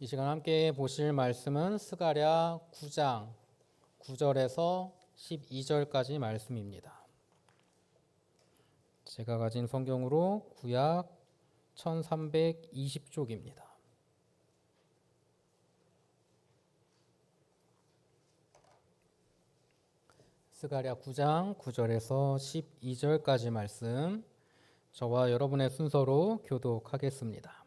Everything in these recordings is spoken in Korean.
이 시간 함께 보실 말씀은 스가랴 9장 9절에서 12절까지 말씀입니다. 제가 가진 성경으로 구약 1320쪽입니다. 스가랴 9장 9절에서 12절까지 말씀, 저와 여러분의 순서로 교독하겠습니다.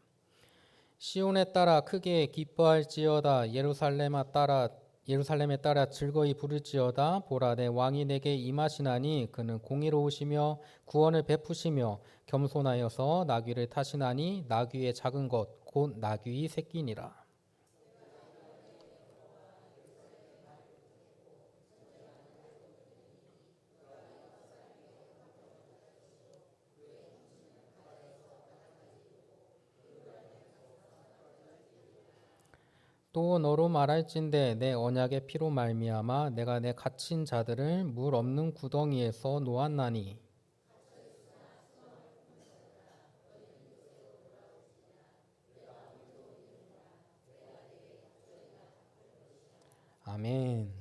시온에 따라 크게 기뻐할지어다. 예루살렘에 따라 즐거이 부를지어다. 보라, 내 왕이 내게 임하시나니 그는 공의로우시며 구원을 베푸시며 겸손하여서 나귀를 타시나니 나귀의 작은 것 곧 나귀의 새끼니라. 또 너로 말할진대 내 언약의 피로 말미암아 내가 내 갇힌 자들을 물 없는 구덩이에서 놓았나니. 아멘.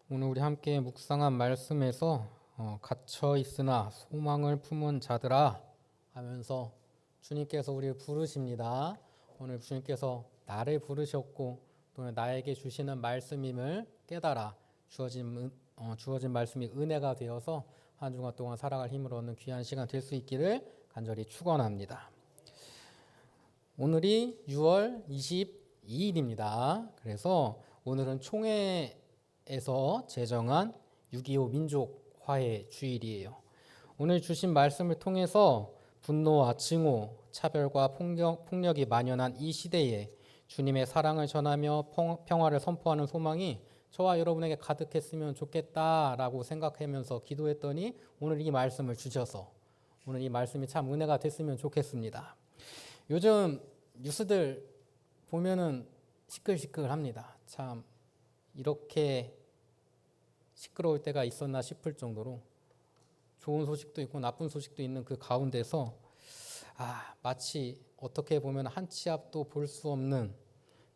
오늘 우리 함께 묵상한 말씀에서 갇혀 있으나 소망을 품은 자들아 하면서 주님께서 우리를 부르십니다. 오늘 주님께서 나를 부르셨고 또 나에게 주시는 말씀임을 깨달아 주어진 말씀이 은혜가 되어서 한 주간 동안 살아갈 힘을 얻는 귀한 시간 될 수 있기를 간절히 축원합니다. 오늘이 6월 22일입니다. 그래서 오늘은 총회에서 제정한 6.25 민족화해 주일이에요. 오늘 주신 말씀을 통해서 분노와 증오, 차별과 폭력이 만연한 이 시대에 주님의 사랑을 전하며 평화를 선포하는 소망이 저와 여러분에게 가득했으면 좋겠다라고 생각하면서 기도했더니 오늘 이 말씀을 주셔서 오늘 이 말씀이 참 은혜가 됐으면 좋겠습니다. 요즘 뉴스들 보면은 시끌시끌합니다. 참 이렇게 시끄러울 때가 있었나 싶을 정도로 좋은 소식도 있고 나쁜 소식도 있는 그 가운데서 마치 어떻게 보면 한 치 앞도 볼 수 없는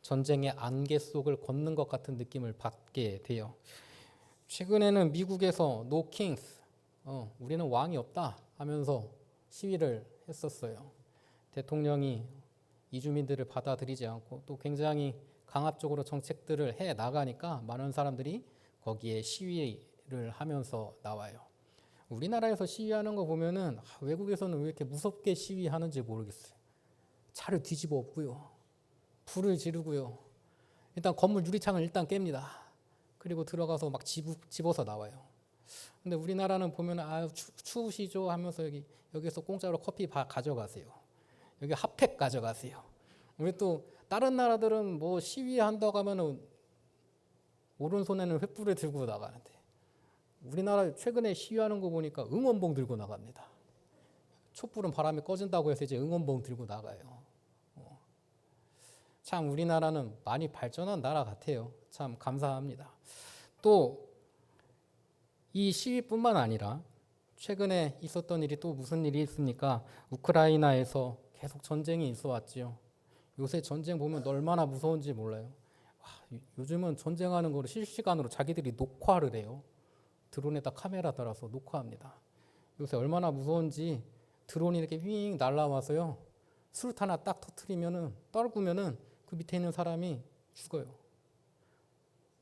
전쟁의 안개 속을 걷는 것 같은 느낌을 받게 돼요. 최근에는 미국에서 No Kings, 우리는 왕이 없다 하면서 시위를 했었어요. 대통령이 이주민들을 받아들이지 않고 또 굉장히 강압적으로 정책들을 해 나가니까 많은 사람들이 거기에 시위를 하면서 나와요. 우리나라에서 시위하는 거 보면은 외국에서는 왜 이렇게 무섭게 시위하는지 모르겠어요. 차를 뒤집어 엎고요, 불을 지르고요. 일단 건물 유리창을 일단 깹니다. 그리고 들어가서 막 집어서 나와요. 근데 우리나라는 보면 추우시죠 하면서 여기서 공짜로 커피 가져가세요. 여기 핫팩 가져가세요. 우리 또 다른 나라들은 뭐 시위한다고 하면은 오른손에는 횃불을 들고 나가는데 우리나라 최근에 시위하는 거 보니까 응원봉 들고 나갑니다. 촛불은 바람이 꺼진다고 해서 이제 응원봉 들고 나가요. 참 우리나라는 많이 발전한 나라 같아요. 참 감사합니다. 또 이 시위뿐만 아니라 최근에 있었던 일이 또 무슨 일이 있습니까? 우크라이나에서 계속 전쟁이 있어 왔지요. 요새 전쟁 보면 얼마나 무서운지 몰라요. 요즘은 전쟁하는 거를 실시간으로 자기들이 녹화를 해요. 드론에다 카메라 달아서 녹화합니다. 요새 얼마나 무서운지 드론이 이렇게 윙 날라와서요, 수류탄 하나 딱 터트리면은 떨구면은 그 밑에 있는 사람이 죽어요.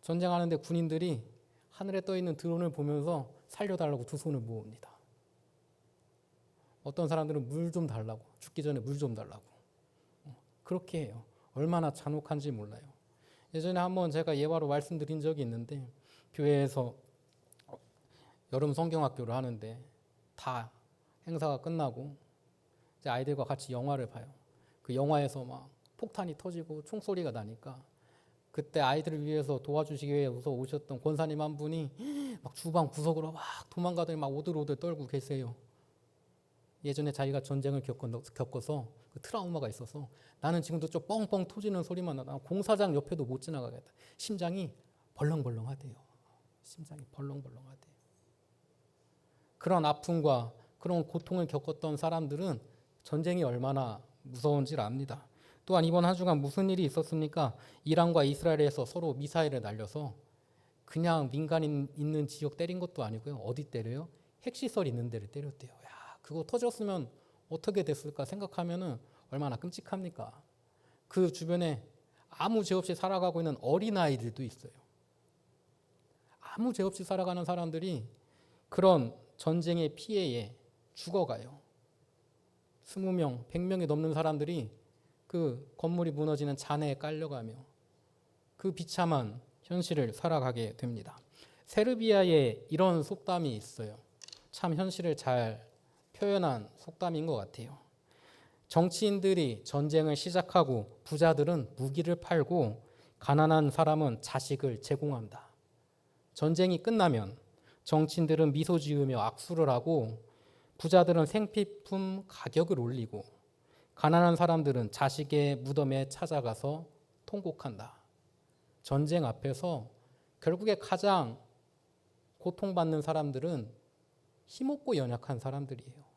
전쟁하는데 군인들이 하늘에 떠 있는 드론을 보면서 살려달라고 두 손을 모읍니다. 어떤 사람들은 물 좀 달라고, 죽기 전에 물 좀 달라고 그렇게 해요. 얼마나 잔혹한지 몰라요. 예전에 한번 제가 예화로 말씀드린 적이 있는데 교회에서 여름 성경학교를 하는데 다 행사가 끝나고 이제 아이들과 같이 영화를 봐요. 그 영화에서 막 폭탄이 터지고 총소리가 나니까 그때 아이들을 위해서 도와주시기 위해서 오셨던 권사님 한 분이 막 주방 구석으로 막 도망가더니 막 오들오들 떨고 계세요. 예전에 자기가 전쟁을 겪어서 그 트라우마가 있어서 나는 지금도 좀 뻥뻥 터지는 소리만 나다 공사장 옆에도 못 지나가겠다. 심장이 벌렁벌렁하대요. 심장이 벌렁벌렁하대요. 그런 아픔과 그런 고통을 겪었던 사람들은 전쟁이 얼마나 무서운지를 압니다. 또한 이번 한 주간 무슨 일이 있었습니까? 이란과 이스라엘에서 서로 미사일을 날려서 그냥 민간 있는 지역 때린 것도 아니고요. 어디 때려요? 핵시설 있는 데를 때렸대요. 야, 그거 터졌으면 어떻게 됐을까 생각하면은 얼마나 끔찍합니까? 그 주변에 아무 죄 없이 살아가고 있는 어린아이들도 있어요. 아무 죄 없이 살아가는 사람들이 그런 전쟁의 피해에 죽어가요. 20명, 100명이 넘는 사람들이 그 건물이 무너지는 잔해에 깔려가며 그 비참한 현실을 살아가게 됩니다. 세르비아에 이런 속담이 있어요. 참 현실을 잘 표현한 속담인 것 같아요. 정치인들이 전쟁을 시작하고 부자들은 무기를 팔고 가난한 사람은 자식을 제공한다. 전쟁이 끝나면 정치인들은 미소 지으며 악수를 하고 부자들은 생필품 가격을 올리고 가난한 사람들은 자식의 무덤에 찾아가서 통곡한다. 전쟁 앞에서 결국에 가장 고통받는 사람들은 힘없고 연약한 사람들이에요.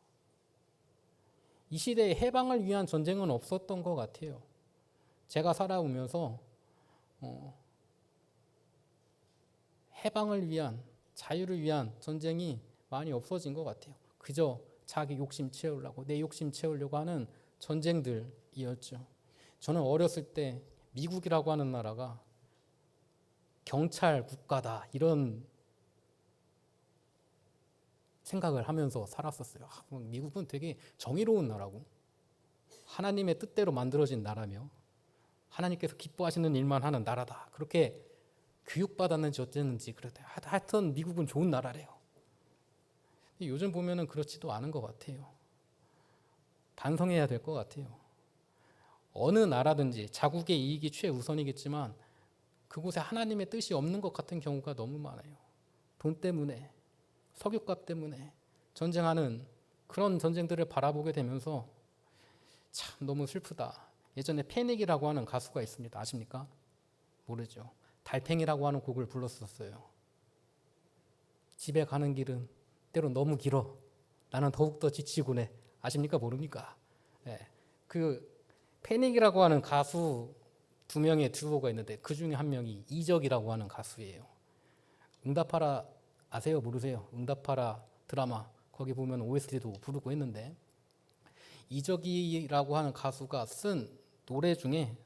이 시대에 해방을 위한 전쟁은 없었던 것 같아요. 제가 살아오면서 해방을 위한, 자유를 위한 전쟁이 많이 없어진 것 같아요. 그저 자기 욕심 채우려고, 내 욕심 채우려고 하는 전쟁들이었죠. 저는 어렸을 때 미국이라고 하는 나라가 경찰 국가다 이런 생각을 하면서 살았었어요. 미국은 되게 정의로운 나라고 하나님의 뜻대로 만들어진 나라며 하나님께서 기뻐하시는 일만 하는 나라다. 그렇게 교육받았는지 어쨌는지 그랬대요. 하여튼 미국은 좋은 나라래요. 요즘 보면은 그렇지도 않은 것 같아요. 반성해야 될 것 같아요. 어느 나라든지 자국의 이익이 최우선이겠지만 그곳에 하나님의 뜻이 없는 것 같은 경우가 너무 많아요. 돈 때문에, 석유값 때문에 전쟁하는 그런 전쟁들을 바라보게 되면서 참 너무 슬프다. 예전에 패닉이라고 하는 가수가 있습니다. 아십니까? 모르죠. 달팽이라고 하는 곡을 불렀었어요. 집에 가는 길은 때로 너무 길어. 나는 더욱더 지치고네. 아십니까? 모릅니까? 네. 그 패닉이라고 하는 가수 2명의 듀오가 있는데 그 중에 한 명이 이적이라고 하는 가수예요. 응답하라 아세요? 모르세요? 응답하라 드라마 거기 보면 OST도 부르고 했는데 이적이라고 하는 가수가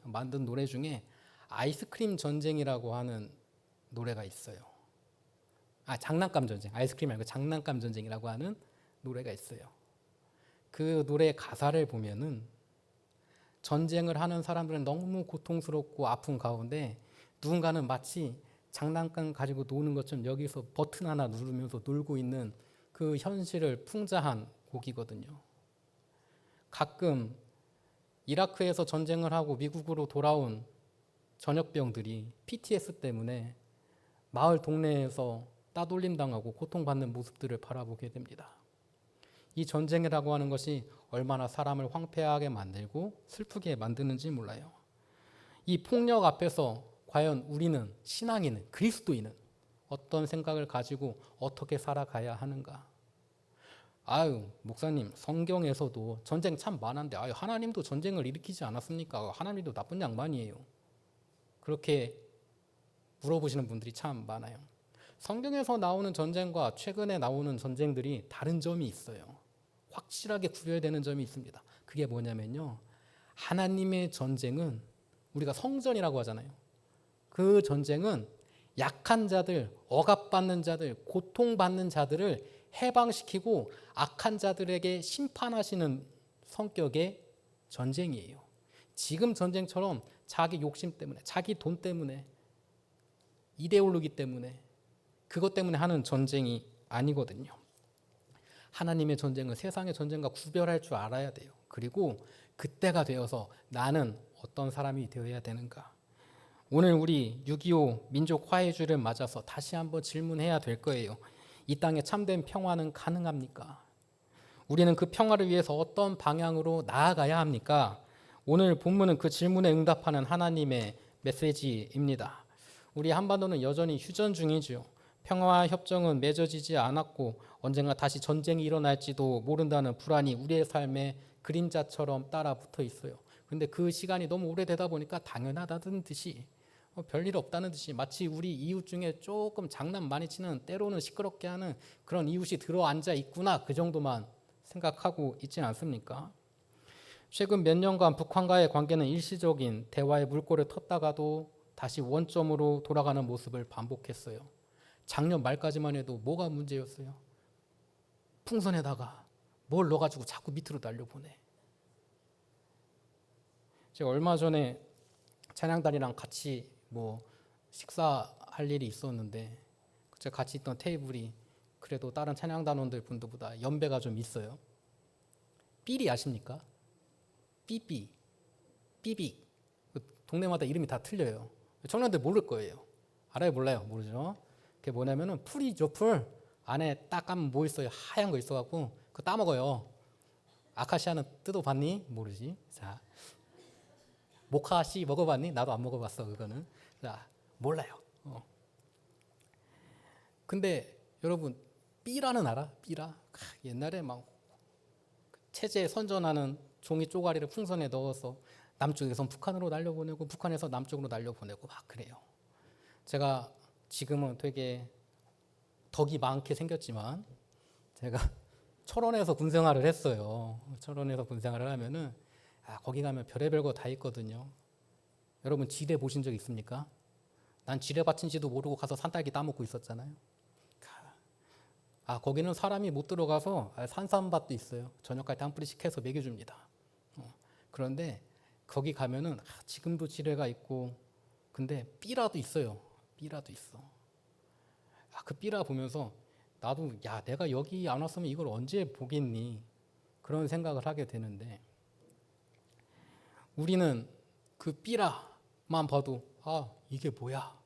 만든 노래 중에 아이스크림 전쟁이라고 하는 노래가 있어요. 장난감 전쟁. 아이스크림이 아니고 장난감 전쟁이라고 하는 노래가 있어요. 그 노래 가사를 보면은 전쟁을 하는 사람들은 너무 고통스럽고 아픈 가운데 누군가는 마치 장난감 가지고 노는 것처럼 여기서 버튼 하나 누르면서 놀고 있는 그 현실을 풍자한 곡이거든요. 가끔 이라크에서 전쟁을 하고 미국으로 돌아온 전역병들이 PTS 때문에 마을 동네에서 따돌림 당하고 고통받는 모습들을 바라보게 됩니다. 이 전쟁이라고 하는 것이 얼마나 사람을 황폐하게 만들고 슬프게 만드는지 몰라요. 이 폭력 앞에서 과연 우리는 신앙인은 그리스도인은 어떤 생각을 가지고 어떻게 살아가야 하는가? 목사님 성경에서도 전쟁 참 많은데 하나님도 전쟁을 일으키지 않았습니까? 하나님도 나쁜 양반이에요. 그렇게 물어보시는 분들이 참 많아요. 성경에서 나오는 전쟁과 최근에 나오는 전쟁들이 다른 점이 있어요. 확실하게 구별되는 점이 있습니다. 그게 뭐냐면요. 하나님의 전쟁은 우리가 성전이라고 하잖아요. 그 전쟁은 약한 자들, 억압받는 자들, 고통받는 자들을 해방시키고 악한 자들에게 심판하시는 성격의 전쟁이에요. 지금 전쟁처럼 자기 욕심 때문에, 자기 돈 때문에, 이데올로기 때문에, 그것 때문에 하는 전쟁이 아니거든요. 하나님의 전쟁은 세상의 전쟁과 구별할 줄 알아야 돼요. 그리고 그때가 되어서 나는 어떤 사람이 되어야 되는가. 오늘 우리 6.25 민족 화해주를 맞아서 다시 한번 질문해야 될 거예요. 이 땅에 참된 평화는 가능합니까? 우리는 그 평화를 위해서 어떤 방향으로 나아가야 합니까? 오늘 본문은 그 질문에 응답하는 하나님의 메시지입니다. 우리 한반도는 여전히 휴전 중이죠. 평화와 협정은 맺어지지 않았고 언젠가 다시 전쟁이 일어날지도 모른다는 불안이 우리의 삶에 그림자처럼 따라 붙어 있어요. 근데 그 시간이 너무 오래되다 보니까 당연하다는 듯이 별일 없다는 듯이 마치 우리 이웃 중에 조금 장난 많이 치는 때로는 시끄럽게 하는 그런 이웃이 들어앉아 있구나 그 정도만 생각하고 있지 않습니까? 최근 몇 년간 북한과의 관계는 일시적인 대화의 물꼬를 텄다가도 다시 원점으로 돌아가는 모습을 반복했어요. 작년 말까지만 해도 뭐가 문제였어요? 풍선에다가 뭘 넣어가지고 자꾸 밑으로 날려보내. 제가 얼마 전에 찬양단이랑 같이 식사할 일이 있었는데 제가 같이 있던 테이블이 그래도 다른 찬양단원들 분들보다 연배가 좀 있어요. 삐리 아십니까? 삐삐, 삐빅. 동네마다 이름이 다 틀려요. 청년들 모를 거예요. 알아요, 몰라요? 모르죠. 그게 뭐냐면은 풀이죠, 풀. 안에 딱 까면 뭐 있어요? 하얀 거 있어갖고 그거 따먹어요. 아카시아는 뜯어봤니? 모르지. 자, 모카씨 먹어봤니? 나도 안 먹어봤어 그거는. 자, 몰라요. 근데 여러분 삐라는 알아? 삐라. 옛날에 막 체제 선전하는 종이 쪼가리를 풍선에 넣어서 남쪽에선 북한으로 날려보내고 북한에서 남쪽으로 날려보내고 막 그래요. 제가 지금은 되게 덕이 많게 생겼지만 제가 철원에서 군생활을 했어요. 철원에서 군생활을 하면은 거기 가면 별의별 거 다 있거든요. 여러분 지뢰 보신 적 있습니까? 난 지뢰 받친지도 모르고 가서 산딸기 따먹고 있었잖아요. 거기는 사람이 못 들어가서 산삼밭도 있어요. 저녁갈 때 한 뿌리씩 해서 먹여줍니다. 그런데 거기 가면은 지금도 지뢰가 있고 근데 삐라도 있어요. 삐라도 있어. 그 삐라 보면서 나도 내가 여기 안 왔으면 이걸 언제 보겠니? 그런 생각을 하게 되는데 우리는 그 삐라만 봐도 이게 뭐야?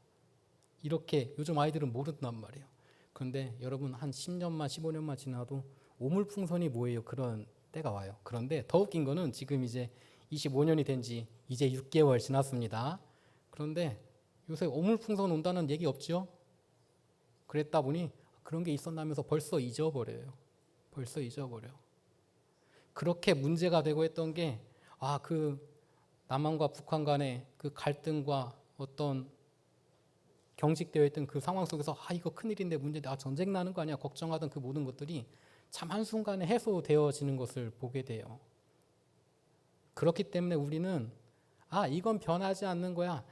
이렇게 요즘 아이들은 모른단 말이에요. 그런데 여러분 한 10년만 15년만 지나도 오물풍선이 뭐예요? 그런 때가 와요. 그런데 더 웃긴 거는 지금 이제 25년이 된 지 이제 6개월 지났습니다. 그런데 요새 오물풍선 온다는 얘기 없죠? 그랬다 보니 그런 게 있었나면서 벌써 잊어버려요. 벌써 잊어버려. 그렇게 문제가 되고 했던 게 그 남한과 북한 간의 그 갈등과 어떤 경직되어 있던 그 상황 속에서 이거 큰일인데 문제인데 전쟁 나는 거 아니야 걱정하던 그 모든 것들이 참 한순간에 해소되어지는 것을 보게 돼요. 그렇기 때문에 우리는 이건 변하지 않는 거야.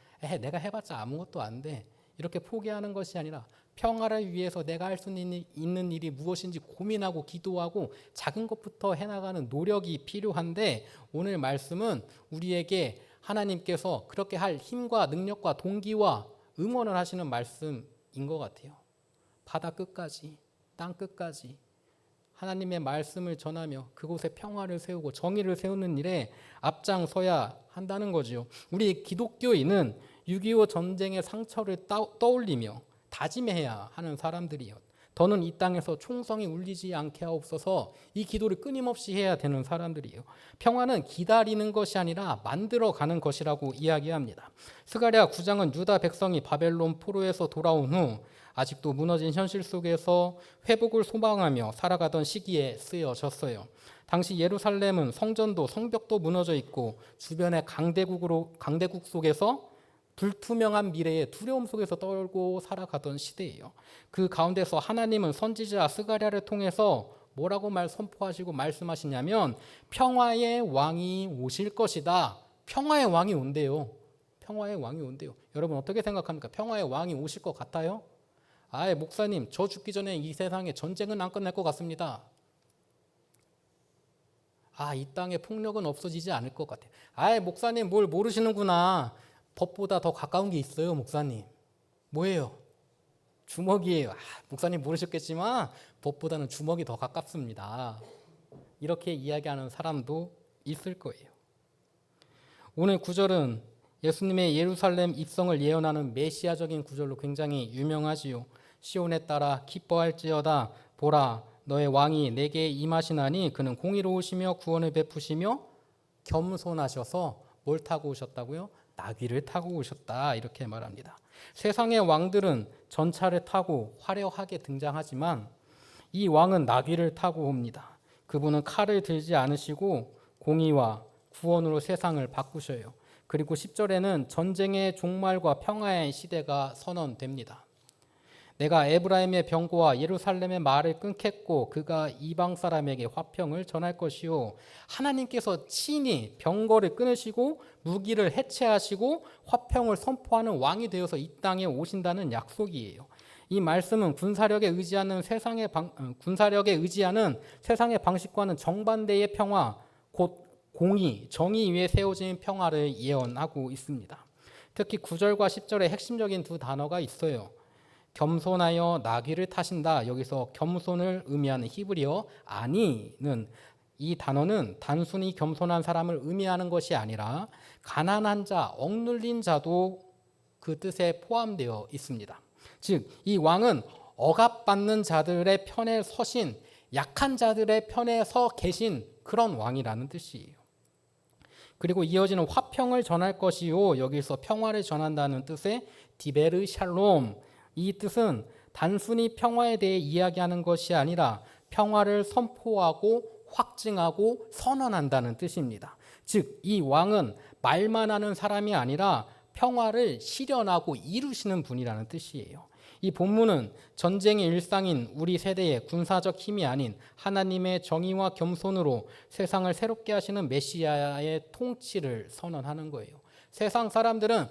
내가 해봤자 아무것도 안 돼. 이렇게 포기하는 것이 아니라 평화를 위해서 내가 할 수 있는 일이 무엇인지 고민하고 기도하고 작은 것부터 해나가는 노력이 필요한데 오늘 말씀은 우리에게 하나님께서 그렇게 할 힘과 능력과 동기와 응원을 하시는 말씀인 것 같아요. 바다 끝까지, 땅 끝까지 하나님의 말씀을 전하며 그곳에 평화를 세우고 정의를 세우는 일에 앞장서야 한다는 거죠. 우리 기독교인은 6.25 전쟁의 상처를 떠올리며 다짐해야 하는 사람들이요. 더는 이 땅에서 총성이 울리지 않게 하옵소서 이 기도를 끊임없이 해야 되는 사람들이에요. 평화는 기다리는 것이 아니라 만들어가는 것이라고 이야기합니다. 스가랴 9장은 유다 백성이 바벨론 포로에서 돌아온 후 아직도 무너진 현실 속에서 회복을 소망하며 살아가던 시기에 쓰여졌어요. 당시 예루살렘은 성전도 성벽도 무너져 있고 주변의 강대국 속에서 불투명한 미래의 두려움 속에서 떨고 살아가던 시대예요. 그 가운데서 하나님은 선지자 스가랴를 통해서 뭐라고 선포하시고 말씀하시냐면 평화의 왕이 오실 것이다. 평화의 왕이 온대요. 평화의 왕이 온대요. 여러분 어떻게 생각합니까? 평화의 왕이 오실 것 같아요? 목사님 저 죽기 전에 이 세상에 전쟁은 안 끝날 것 같습니다. 이 땅에 폭력은 없어지지 않을 것 같아요. 목사님 뭘 모르시는구나. 법보다 더 가까운 게 있어요, 목사님. 뭐예요? 주먹이에요. 목사님 모르셨겠지만 법보다는 주먹이 더 가깝습니다. 이렇게 이야기하는 사람도 있을 거예요. 오늘 구절은 예수님의 예루살렘 입성을 예언하는 메시아적인 구절로 굉장히 유명하지요. 시온에 따라 기뻐할지어다 보라 너의 왕이 내게 임하시나니 그는 공의로우시며 구원을 베푸시며 겸손하셔서 뭘 타고 오셨다고요? 나귀를 타고 오셨다 이렇게 말합니다. 세상의 왕들은 전차를 타고 화려하게 등장하지만 이 왕은 나귀를 타고 옵니다. 그분은 칼을 들지 않으시고 공의와 구원으로 세상을 바꾸셔요. 그리고 10절에는 전쟁의 종말과 평화의 시대가 선언됩니다. 내가 에브라임의 병거와 예루살렘의 말을 끊겠고 그가 이방 사람에게 화평을 전할 것이요. 하나님께서 친히 병거를 끊으시고 무기를 해체하시고 화평을 선포하는 왕이 되어서 이 땅에 오신다는 약속이에요. 이 말씀은 군사력에 의지하는 세상의 방식과는 정반대의 평화, 곧 공의, 정의 위에 세워진 평화를 예언하고 있습니다. 특히 9절과 10절에 핵심적인 두 단어가 있어요. 겸손하여 나귀를 타신다. 여기서 겸손을 의미하는 히브리어 아니는 이 단어는 단순히 겸손한 사람을 의미하는 것이 아니라 가난한 자, 억눌린 자도 그 뜻에 포함되어 있습니다. 즉, 이 왕은 억압받는 자들의 편에 서신 약한 자들의 편에 서 계신 그런 왕이라는 뜻이에요. 그리고 이어지는 화평을 전할 것이요. 여기서 평화를 전한다는 뜻의 디베르 샬롬. 이 뜻은 단순히 평화에 대해 이야기하는 것이 아니라 평화를 선포하고 확증하고 선언한다는 뜻입니다. 즉, 이 왕은 말만 하는 사람이 아니라 평화를 실현하고 이루시는 분이라는 뜻이에요. 이 본문은 전쟁의 일상인 우리 세대의 군사적 힘이 아닌 하나님의 정의와 겸손으로 세상을 새롭게 하시는 메시아의 통치를 선언하는 거예요. 세상 사람들은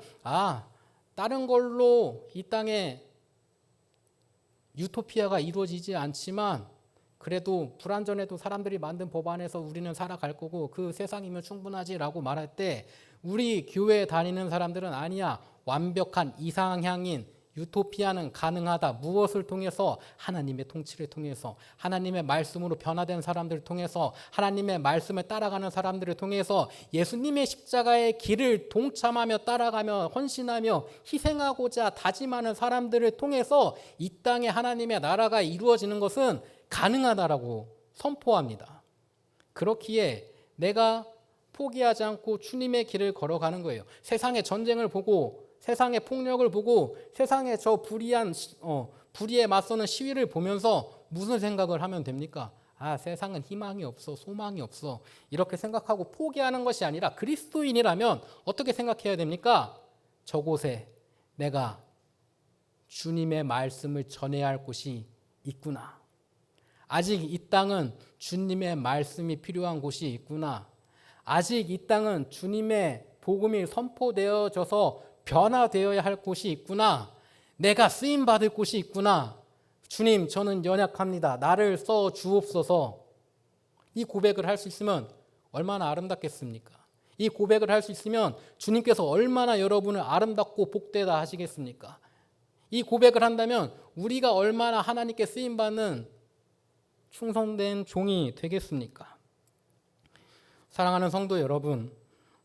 다른 걸로 이 땅에 유토피아가 이루어지지 않지만 그래도 불완전해도 사람들이 만든 법안에서 우리는 살아갈 거고 그 세상이면 충분하지라고 말할 때 우리 교회에 다니는 사람들은 아니야. 완벽한 이상향인 유토피아는 가능하다. 무엇을 통해서? 하나님의 통치를 통해서, 하나님의 말씀으로 변화된 사람들을 통해서, 하나님의 말씀을 따라가는 사람들을 통해서 예수님의 십자가의 길을 동참하며 따라가며 헌신하며 희생하고자 다짐하는 사람들을 통해서 이 땅에 하나님의 나라가 이루어지는 것은 가능하다라고 선포합니다. 그렇기에 내가 포기하지 않고 주님의 길을 걸어가는 거예요. 세상의 전쟁을 보고, 세상의 폭력을 보고, 세상의 저 불의에 맞서는 시위를 보면서 무슨 생각을 하면 됩니까? 세상은 희망이 없어, 소망이 없어, 이렇게 생각하고 포기하는 것이 아니라 그리스도인이라면 어떻게 생각해야 됩니까? 저곳에 내가 주님의 말씀을 전해야 할 곳이 있구나. 아직 이 땅은 주님의 말씀이 필요한 곳이 있구나. 아직 이 땅은 주님의 복음이 선포되어져서 변화되어야 할 곳이 있구나. 내가 쓰임받을 곳이 있구나. 주님, 저는 연약합니다. 나를 써 주옵소서. 이 고백을 할 수 있으면 얼마나 아름답겠습니까? 이 고백을 할 수 있으면 주님께서 얼마나 여러분을 아름답고 복되다 하시겠습니까? 이 고백을 한다면 우리가 얼마나 하나님께 쓰임받는 충성된 종이 되겠습니까? 사랑하는 성도 여러분,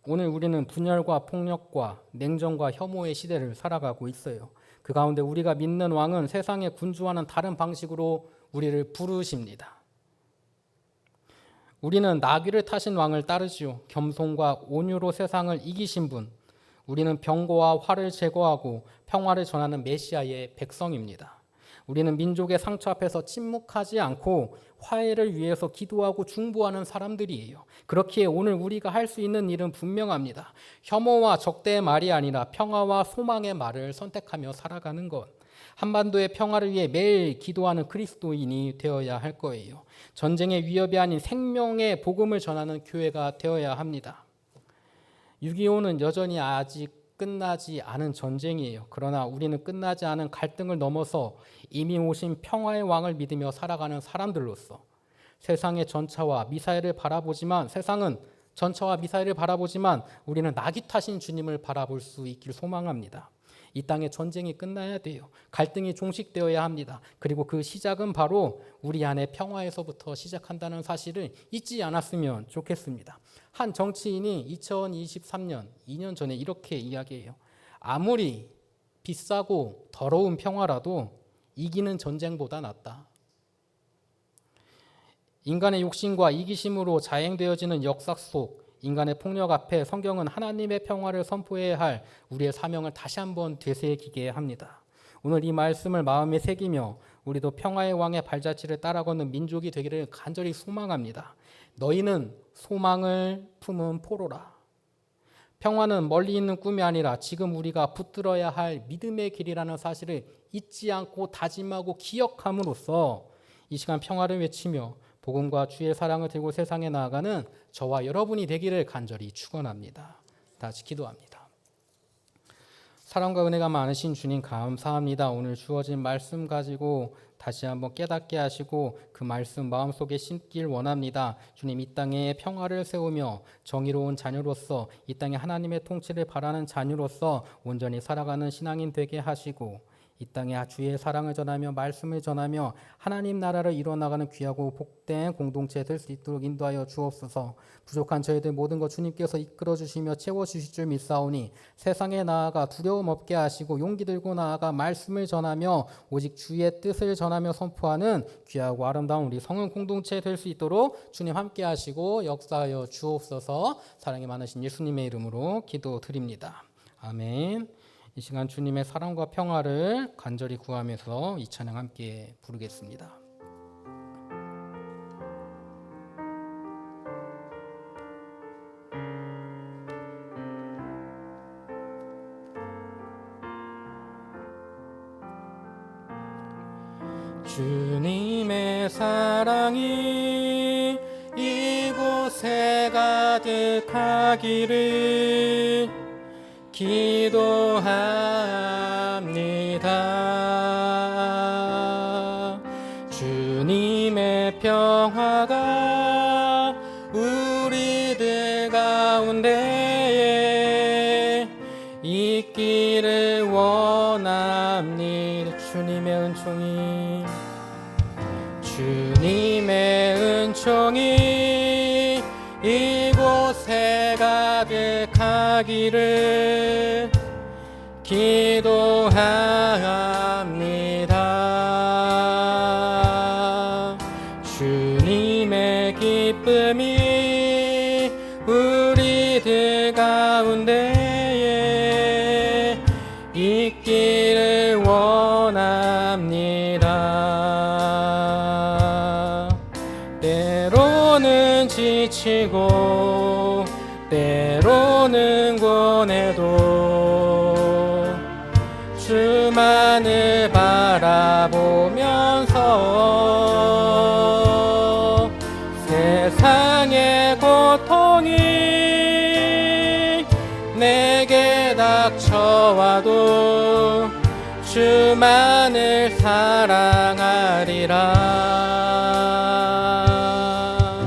오늘 우리는 분열과 폭력과 냉정과 혐오의 시대를 살아가고 있어요. 그 가운데 우리가 믿는 왕은 세상의 군주와는 다른 방식으로 우리를 부르십니다. 우리는 나귀를 타신 왕을 따르지요. 겸손과 온유로 세상을 이기신 분. 우리는 병거와 활을 제거하고 평화를 전하는 메시아의 백성입니다. 우리는 민족의 상처 앞에서 침묵하지 않고 화해를 위해서 기도하고 중보하는 사람들이에요. 그렇기에 오늘 우리가 할 수 있는 일은 분명합니다. 혐오와 적대의 말이 아니라 평화와 소망의 말을 선택하며 살아가는 것. 한반도의 평화를 위해 매일 기도하는 그리스도인이 되어야 할 거예요. 전쟁의 위협이 아닌 생명의 복음을 전하는 교회가 되어야 합니다. 6.25는 여전히 아직 끝나지 않은 전쟁이에요. 그러나 우리는 끝나지 않은 갈등을 넘어서 이미 오신 평화의 왕을 믿으며 살아가는 사람들로서 세상은 전차와 미사일을 바라보지만 우리는 나귀 타신 주님을 바라볼 수 있길 소망합니다. 이 땅의 전쟁이 끝나야 돼요. 갈등이 종식되어야 합니다. 그리고 그 시작은 바로 우리 안의 평화에서부터 시작한다는 사실을 잊지 않았으면 좋겠습니다. 한 정치인이 2023년, 2년 전에 이렇게 이야기해요. 아무리 비싸고 더러운 평화라도 이기는 전쟁보다 낫다. 인간의 욕심과 이기심으로 자행되어지는 역사 속 인간의 폭력 앞에 성경은 하나님의 평화를 선포해야 할 우리의 사명을 다시 한번 되새기게 합니다. 오늘 이 말씀을 마음에 새기며 우리도 평화의 왕의 발자취를 따라 걷는 민족이 되기를 간절히 소망합니다. 너희는 소망을 품은 포로라. 평화는 멀리 있는 꿈이 아니라 지금 우리가 붙들어야 할 믿음의 길이라는 사실을 잊지 않고 다짐하고 기억함으로써 이 시간 평화를 외치며 복음과 주의 사랑을 들고 세상에 나아가는 저와 여러분이 되기를 간절히 축원합니다. 다 같이 기도합니다. 사랑과 은혜가 많으신 주님 감사합니다. 오늘 주어진 말씀 가지고 다시 한번 깨닫게 하시고 그 말씀 마음속에 심길 원합니다. 주님, 이 땅에 평화를 세우며 정의로운 자녀로서 이 땅에 하나님의 통치를 바라는 자녀로서 온전히 살아가는 신앙인 되게 하시고 이 땅에 주의 사랑을 전하며 말씀을 전하며 하나님 나라를 이뤄나가는 귀하고 복된 공동체 될 수 있도록 인도하여 주옵소서. 부족한 저희들 모든 것 주님께서 이끌어 주시며 채워주실 줄 믿사오니 세상에 나아가 두려움 없게 하시고 용기 들고 나아가 말씀을 전하며 오직 주의 뜻을 전하며 선포하는 귀하고 아름다운 우리 성은 공동체 될 수 있도록 주님 함께 하시고 역사하여 주옵소서. 사랑이 많으신 예수님의 이름으로 기도드립니다. 아멘. 이 시간 주님의 사랑과 평화를 간절히 구하면서 이 찬양 함께 부르겠습니다. 주님의 사랑이 이곳에 가득하기를 기도합니다. 주님의 평화가 우리들 가운데에 있기를 원합니다. 주님의 은총이 이곳에 가득하기를 기도합니다. 주님의 기쁨이 우리들 가운데에 있기를 원합니다. 때로는 지치고 때로는 고뇌도 주만을 바라보면서 세상의 고통이 내게 닥쳐와도 주만을 사랑하리라.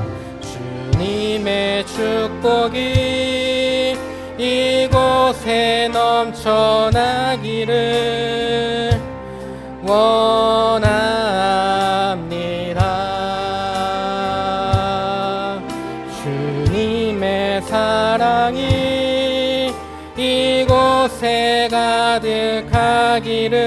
주님의 축복이 이곳에 넘쳐나기를 원합니다. 주님의 사랑이 이곳에 가득하기를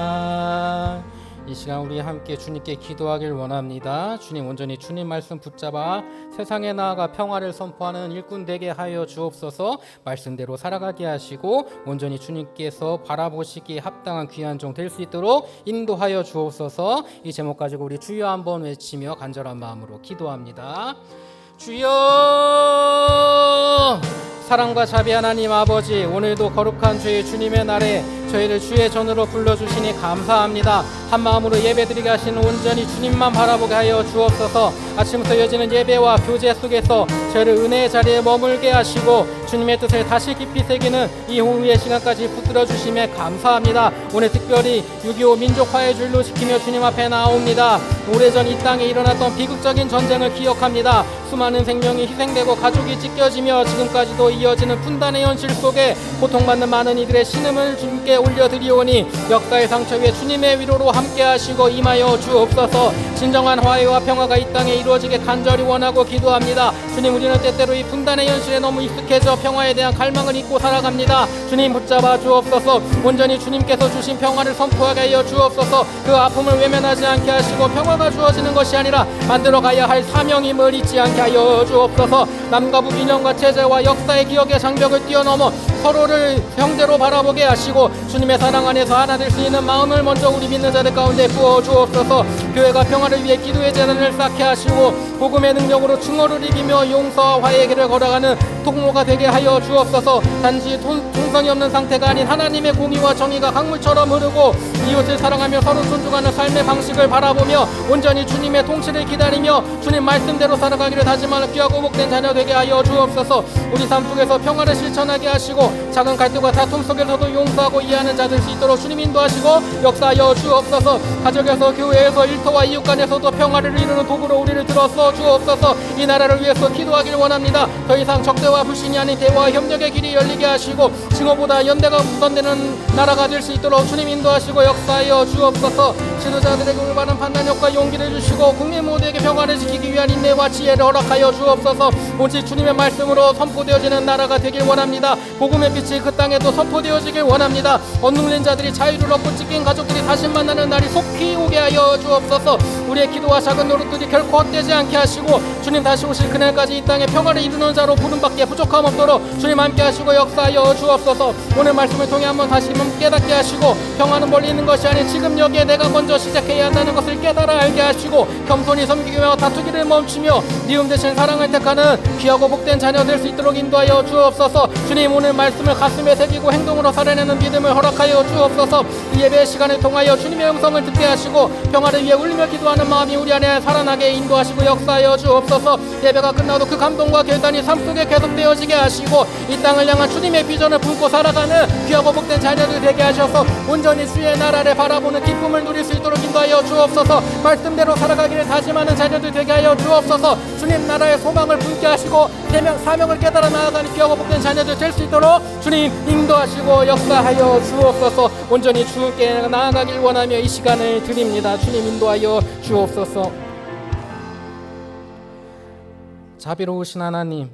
기도합니다. 이 시간 우리 함께 주님께 기도하길 원합니다. 주님, 온전히 주님 말씀 붙잡아 세상에 나아가 평화를 선포하는 일꾼 되게 하여 주옵소서. 말씀대로 살아가게 하시고 온전히 주님께서 바라보시기에 합당한 귀한 종 될 수 있도록 인도하여 주옵소서. 이 제목 가지고 우리 주여 한번 외치며 간절한 마음으로 기도합니다. 주여, 사랑과 자비 하나님 아버지, 오늘도 거룩한 주의 주님의 날에 저희를 주의 전으로 불러주시니 감사합니다. 한마음으로 예배드리게 하시는 온전히 주님만 바라보게 하여 주옵소서. 아침부터 이어지는 예배와 교제 속에서 저희를 은혜의 자리에 머물게 하시고 주님의 뜻을 다시 깊이 새기는 이 오후의 시간까지 붙들어 주심에 감사합니다. 오늘 특별히 6.25 민족화의 줄로 지키며 주님 앞에 나옵니다. 오래전 이 땅에 일어났던 비극적인 전쟁을 기억합니다. 수많은 생명이 희생되고 가족이 찢겨지며 지금까지도 이어지는 분단의 현실 속에 고통받는 많은 이들의 신음을 주님께 올려드리오니 역사의 상처 위에 주님의 위로로 함께 하시고 임하여 주옵소서. 진정한 화해와 평화가 이 땅에 이루어지게 간절히 원하고 기도합니다. 주님, 우리는 때때로 이 분단의 현실에 너무 익숙해져 평화에 대한 갈망을 잊고 살아갑니다. 주님, 붙잡아 주옵소서. 온전히 주님께서 주신 평화를 선포하게 하여 주옵소서. 그 아픔을 외면하지 않게 하시고 평화가 주어지는 것이 아니라 만들어 가야 할 사명임을 잊지 않게 하여 주옵소서. 남과 북, 인연과 체제와 역사의 기억의 장벽을 뛰어넘어 서로를 형제로 바라보게 하시고 주님의 사랑 안에서 하나 될 수 있는 마음을 먼저 우리 믿는 자들 가운데 부어 주옵소서. 교회가 평화를 위해 기도의 재단을 쌓게 하시고 복음의 능력으로 충어를 이기며 용서와 화해의 길을 걸어가는 통로가 되게 하여 주옵소서. 단지 통성이 없는 상태가 아닌 하나님의 공의와 정의가 강물처럼 흐르고 이웃을 사랑하며 서로 존중하는 삶의 방식을 바라보며 온전히 주님의 통치를 기다리며 주님 말씀대로 살아가기를 다짐하는 귀하고 복된 자녀 되게 하여 주옵소서. 우리 삶 속에서 평화를 실천하게 하시고 작은 갈등과 다툼 속에서도 용서하고 이해하는 자 될 수 있도록 주님 인도하시고 역사하여 주옵소서. 가족에서, 교회에서, 일터와 이웃 간에서도 평화를 이루는 도구로 우리를 들어서 주옵소서. 이 나라를 위해서 기도하길 원합니다. 더 이상 적대와 불신이 아닌 대화와 협력의 길이 열리게 하시고 징후보다 연대가 우선되는 나라가 될 수 있도록 주님 인도하시고 역사하여 주옵소서. 지도자들에게 올바른 판단력과 용기를 주시고 국민 모두에게 평화를 지키기 위한 인내와 지혜를 허락하여 주옵소서. 오직 주님의 말씀으로 선포되어지는 나라가 되길 원합니다. 복음의 빛이 그 땅에도 선포되어지길 원합니다. 억눌린 자들이 자유를 얻고 찢긴 가족들이 다시 만나는 날이 속히 오게 하여 주옵소서. 우리의 기도와 작은 노력들이 결코 헛되지 않게 하시고 주님 다시 오실 그날까지 이 땅에 평화를 이루는 자로 부름받게 부족함 없도록 주님 함께 하시고 역사하여 주옵소서. 오늘 말씀을 통해 한번 다시 깨닫게 하시고 평화는 멀리 있는 것이 아닌 지금 여기에 내가 먼저 시작해야 한다는 것을 깨달아 알게 하시고 겸손히 섬기며 다투기를 멈추며 미움 대신 사랑을 택하는 귀하고 복된 자녀 될 수 있도록 인도하여 주옵소서. 주님, 오늘 말씀을 가슴에 새기고 행동으로 살아내는 믿음을 허락하여 주옵소서. 이 예배의 시간을 통하여 주님의 음성을 듣게 하시고 평화를 위해 울며 기도하는 마음이 우리 안에 살아나게 인도하시고 역사하여 주옵소서. 예배가 끝나도 그 감동과 결단이 삶 속에 계속되어지게 하시고 이 땅을 향한 주님의 비전을 품고 살아가는 귀하고 복된 자녀들 되게 하셔서 온전히 주의 나라를 바라보는 기쁨을 누릴 수 있도록 인도하여 주옵소서. 말씀대로 살아가기를 다짐하는 자녀들 되게 하여 주옵소서. 주님 나라의 소망을 품게 하시고 사명을 깨달아 나아가는 귀하고 복된 자녀들 될 수 있도록 주님 인도하시고 역사하여 주옵소서. 온전히 주께 나아가길 원하며 이 시간을 드립니다. 주님 인도하여 주옵소서. 자비로우신 하나님,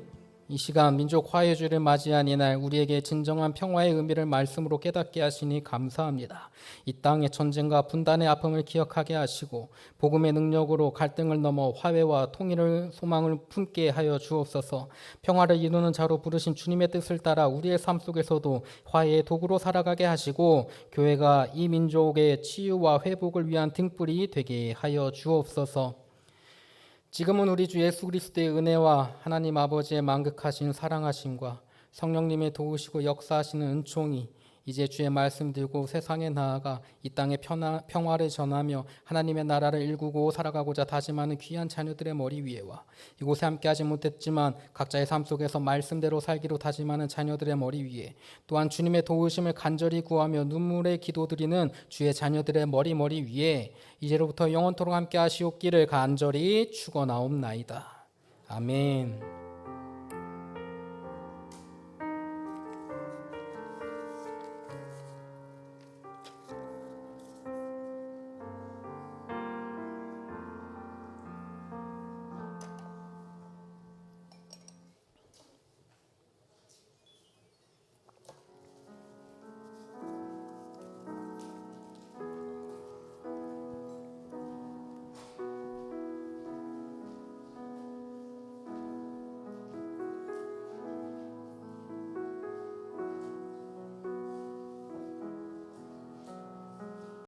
이 시간 민족 화해주를 맞이한 이날 우리에게 진정한 평화의 의미를 말씀으로 깨닫게 하시니 감사합니다. 이 땅의 전쟁과 분단의 아픔을 기억하게 하시고 복음의 능력으로 갈등을 넘어 화해와 통일을 소망을 품게 하여 주옵소서. 평화를 이루는 자로 부르신 주님의 뜻을 따라 우리의 삶 속에서도 화해의 도구로 살아가게 하시고 교회가 이 민족의 치유와 회복을 위한 등불이 되게 하여 주옵소서. 지금은 우리 주 예수 그리스도의 은혜와 하나님 아버지의 만극하신 사랑하심과 성령님의 도우시고 역사하시는 은총이 이제 주의 말씀 들고 세상에 나아가 이 땅에 평화를 전하며 하나님의 나라를 일구고 살아가고자 다짐하는 귀한 자녀들의 머리 위에와 이곳에 함께하지 못했지만 각자의 삶 속에서 말씀대로 살기로 다짐하는 자녀들의 머리 위에 또한 주님의 도우심을 간절히 구하며 눈물의 기도드리는 주의 자녀들의 머리 위에 이제로부터 영원토록 함께 하시옵기를 간절히 축원하옵나이다. 아멘.